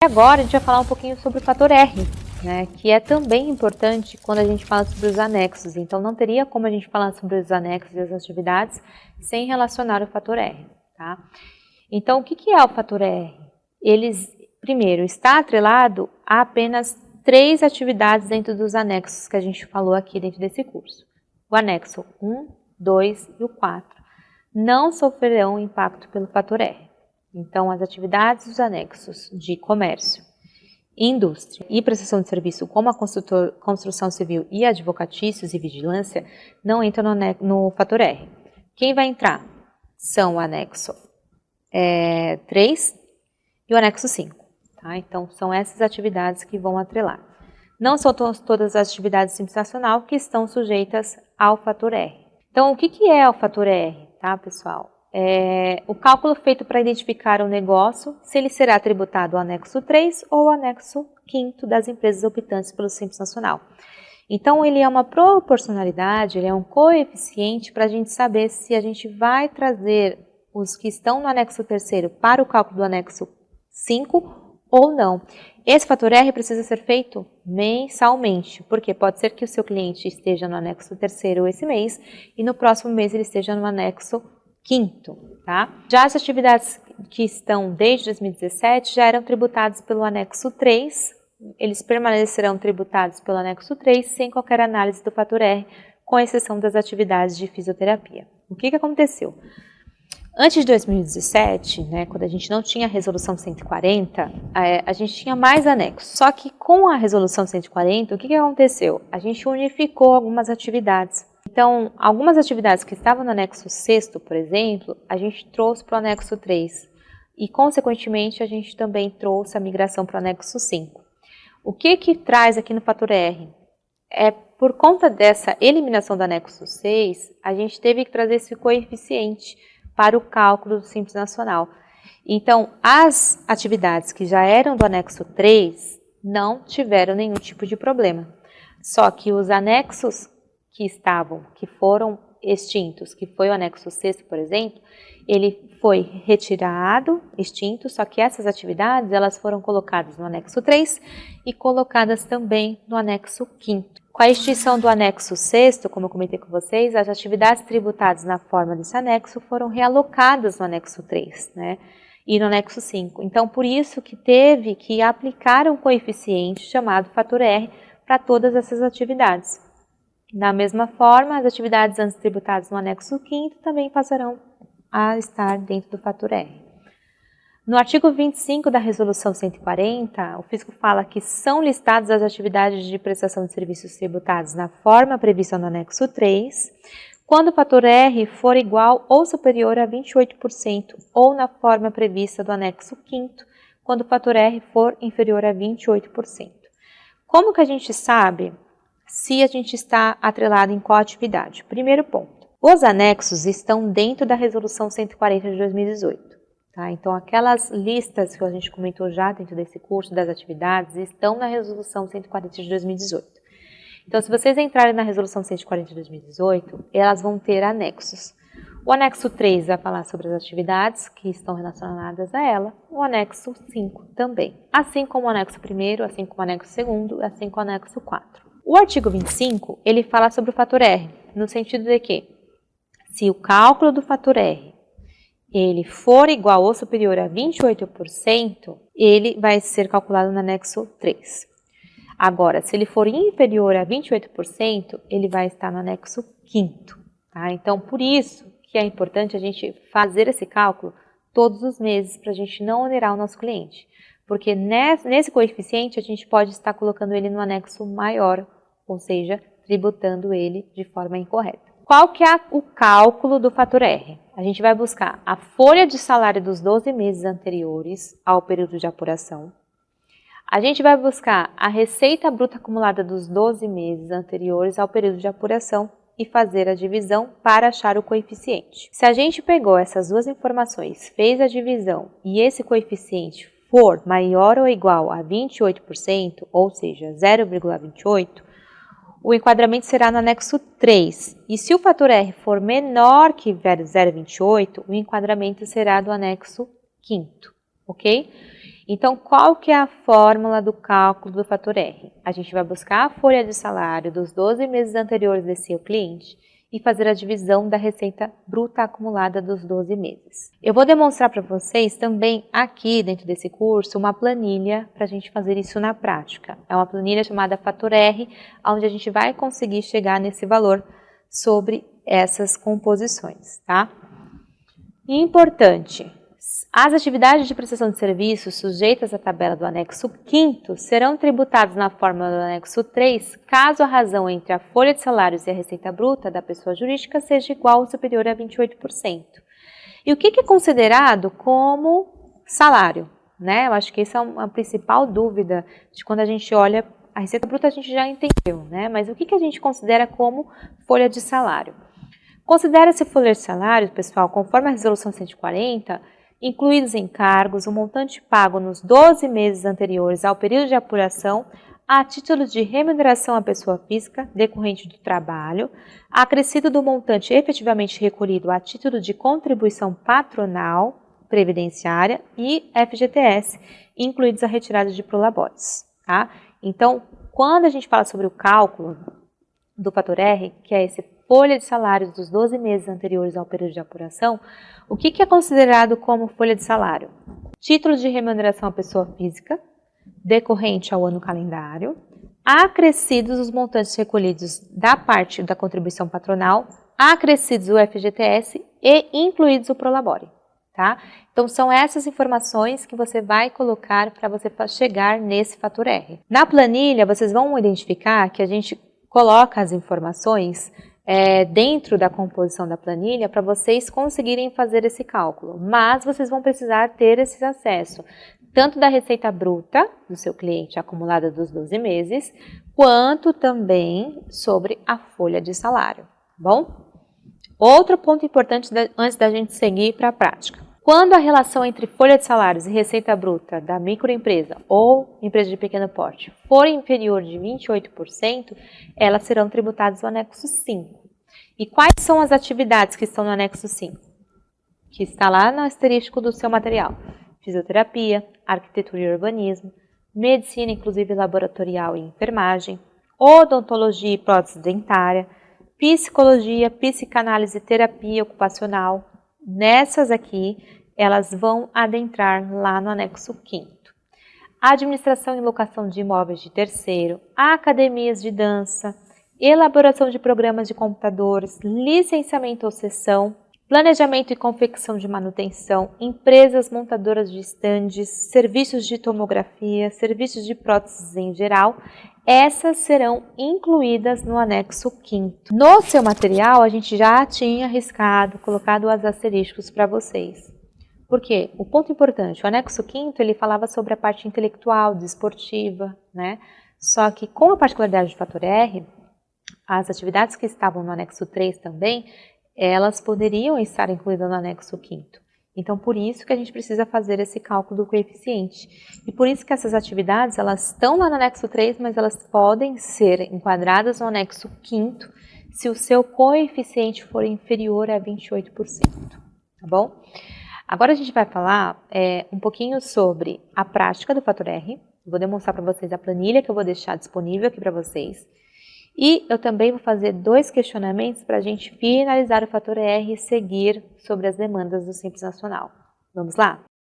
Agora a gente vai falar um pouquinho sobre o fator R, né, que é também importante quando a gente fala sobre os anexos. Então não teria como a gente falar sobre os anexos e as atividades sem relacionar o fator R. Tá? Então o que é o fator R? Primeiro, está atrelado a apenas 3 atividades dentro dos anexos que a gente falou aqui dentro desse curso. O anexo 1, 2 e o 4 não sofrerão impacto pelo fator R. Então, as atividades dos anexos de comércio, indústria e prestação de serviço, como a construção civil e advocatícios e vigilância, não entram no fator R. Quem vai entrar são o anexo 3 e o anexo 5. Tá? Então, são essas atividades que vão atrelar. Não são todas as atividades Simples Nacional que estão sujeitas ao fator R. Então, o que é o fator R, tá, pessoal? É o cálculo feito para identificar o negócio, se ele será tributado ao anexo 3 ou ao anexo 5º das empresas optantes pelo Simples Nacional. Então, ele é uma proporcionalidade, ele é um coeficiente para a gente saber se a gente vai trazer os que estão no anexo 3º para o cálculo do anexo 5 ou não. Esse fator R precisa ser feito mensalmente, porque pode ser que o seu cliente esteja no anexo 3º esse mês e no próximo mês ele esteja no anexo 5º, tá? Já as atividades que estão desde 2017 já eram tributadas pelo anexo 3, eles permanecerão tributados pelo anexo 3 sem qualquer análise do fator R, com exceção das atividades de fisioterapia. O que aconteceu? Antes de 2017, né, quando a gente não tinha a resolução 140, a gente tinha mais anexos. Só que com a resolução 140, o que aconteceu? A gente unificou algumas atividades. Então, algumas atividades que estavam no anexo 6º, por exemplo, a gente trouxe para o anexo 3. E, consequentemente, a gente também trouxe a migração para o anexo 5. O que traz aqui no fator R? Por conta dessa eliminação do anexo 6, a gente teve que trazer esse coeficiente para o cálculo do Simples Nacional. Então, as atividades que já eram do anexo 3 não tiveram nenhum tipo de problema. Só que os anexos que foram extintos, que foi o anexo 6º, por exemplo, ele foi retirado, extinto, só que essas atividades elas foram colocadas no anexo 3 e colocadas também no anexo 5º. Com a extinção do anexo 6º, como eu comentei com vocês, as atividades tributadas na forma desse anexo foram realocadas no anexo 3, né? E no anexo 5. Então, por isso que teve que aplicar um coeficiente chamado fator R para todas essas atividades. Da mesma forma, as atividades antes tributadas no anexo 5º também passarão a estar dentro do fator R. No artigo 25 da Resolução 140, o fisco fala que são listadas as atividades de prestação de serviços tributados na forma prevista no anexo 3, quando o fator R for igual ou superior a 28%, ou na forma prevista do anexo 5º, quando o fator R for inferior a 28%. Como que a gente sabe se a gente está atrelado em qual atividade? Primeiro ponto, os anexos estão dentro da Resolução 140 de 2018. Tá? Então, aquelas listas que a gente comentou já dentro desse curso das atividades estão na Resolução 140 de 2018. Então, se vocês entrarem na Resolução 140 de 2018, elas vão ter anexos. O anexo 3 vai falar sobre as atividades que estão relacionadas a ela, o anexo 5 também, assim como o anexo 1º, assim como o anexo 2º, assim como o anexo 4. O artigo 25, ele fala sobre o fator R, no sentido de que, se o cálculo do fator R ele for igual ou superior a 28%, ele vai ser calculado no anexo 3. Agora, se ele for inferior a 28%, ele vai estar no anexo 5º. Tá? Então, por isso que é importante a gente fazer esse cálculo todos os meses, para a gente não onerar o nosso cliente. Porque nesse coeficiente, a gente pode estar colocando ele no anexo maior, ou seja, tributando ele de forma incorreta. Qual que é o cálculo do fator R? A gente vai buscar a folha de salário dos 12 meses anteriores ao período de apuração. A gente vai buscar a receita bruta acumulada dos 12 meses anteriores ao período de apuração e fazer a divisão para achar o coeficiente. Se a gente pegou essas duas informações, fez a divisão e esse coeficiente for maior ou igual a 28%, ou seja, 0,28, o enquadramento será no anexo 3. E se o fator R for menor que 0,28, o enquadramento será do anexo 5º, ok? Então, qual que é a fórmula do cálculo do fator R? A gente vai buscar a folha de salário dos 12 meses anteriores desse seu cliente e fazer a divisão da receita bruta acumulada dos 12 meses. Eu vou demonstrar para vocês também aqui dentro desse curso uma planilha para a gente fazer isso na prática. É uma planilha chamada Fator R, onde a gente vai conseguir chegar nesse valor sobre essas composições, tá? Importante, as atividades de prestação de serviços sujeitas à tabela do anexo 5º serão tributadas na fórmula do anexo 3, caso a razão entre a folha de salários e a receita bruta da pessoa jurídica seja igual ou superior a 28%. E o que é considerado como salário? Né? Eu acho que essa é uma principal dúvida de quando a gente olha a receita bruta, a gente já entendeu, né? Mas o que a gente considera como folha de salário? Considera-se folha de salário, pessoal, conforme a resolução 140, incluídos encargos, o montante pago nos 12 meses anteriores ao período de apuração, a título de remuneração à pessoa física decorrente do trabalho, acrescido do montante efetivamente recolhido a título de contribuição patronal, previdenciária e FGTS, incluídos a retirada de prolabores, tá? Então, quando a gente fala sobre o cálculo do fator R, que é esse folha de salários dos 12 meses anteriores ao período de apuração, o que é considerado como folha de salário? Título de remuneração à pessoa física, decorrente ao ano calendário, acrescidos os montantes recolhidos da parte da contribuição patronal, acrescidos o FGTS e incluídos o prolabore, tá? Então, são essas informações que você vai colocar para você chegar nesse fator R. Na planilha, vocês vão identificar que a gente coloca as informações dentro da composição da planilha para vocês conseguirem fazer esse cálculo, mas vocês vão precisar ter esse acesso, tanto da receita bruta do seu cliente acumulada dos 12 meses, quanto também sobre a folha de salário, tá bom? Outro ponto importante antes da gente seguir para a prática. Quando a relação entre folha de salários e receita bruta da microempresa ou empresa de pequeno porte for inferior de 28%, elas serão tributadas no anexo 5. E quais são as atividades que estão no anexo 5? Que está lá no asterisco do seu material. Fisioterapia, arquitetura e urbanismo, medicina, inclusive laboratorial e enfermagem, odontologia e prótese dentária, psicologia, psicanálise e terapia ocupacional. Nessas aqui, elas vão adentrar lá no anexo 5º. Administração e locação de imóveis de terceiro, academias de dança, elaboração de programas de computadores, licenciamento ou cessão, planejamento e confecção de manutenção, empresas montadoras de estandes, serviços de tomografia, serviços de próteses em geral, essas serão incluídas no anexo 5º. No seu material, a gente já tinha riscado, colocado os asteriscos para vocês. Por quê? O ponto importante, o anexo 5º, ele falava sobre a parte intelectual, desportiva, né? Só que com a particularidade do fator R, as atividades que estavam no anexo 3 também, elas poderiam estar incluídas no anexo 5º. Então, por isso que a gente precisa fazer esse cálculo do coeficiente. E por isso que essas atividades, elas estão lá no anexo 3, mas elas podem ser enquadradas no anexo 5º se o seu coeficiente for inferior a 28%, tá bom? Agora a gente vai falar um pouquinho sobre a prática do fator R. Vou demonstrar para vocês a planilha que eu vou deixar disponível aqui para vocês. E eu também vou fazer 2 questionamentos para a gente finalizar o fator R e seguir sobre as demandas do Simples Nacional. Vamos lá?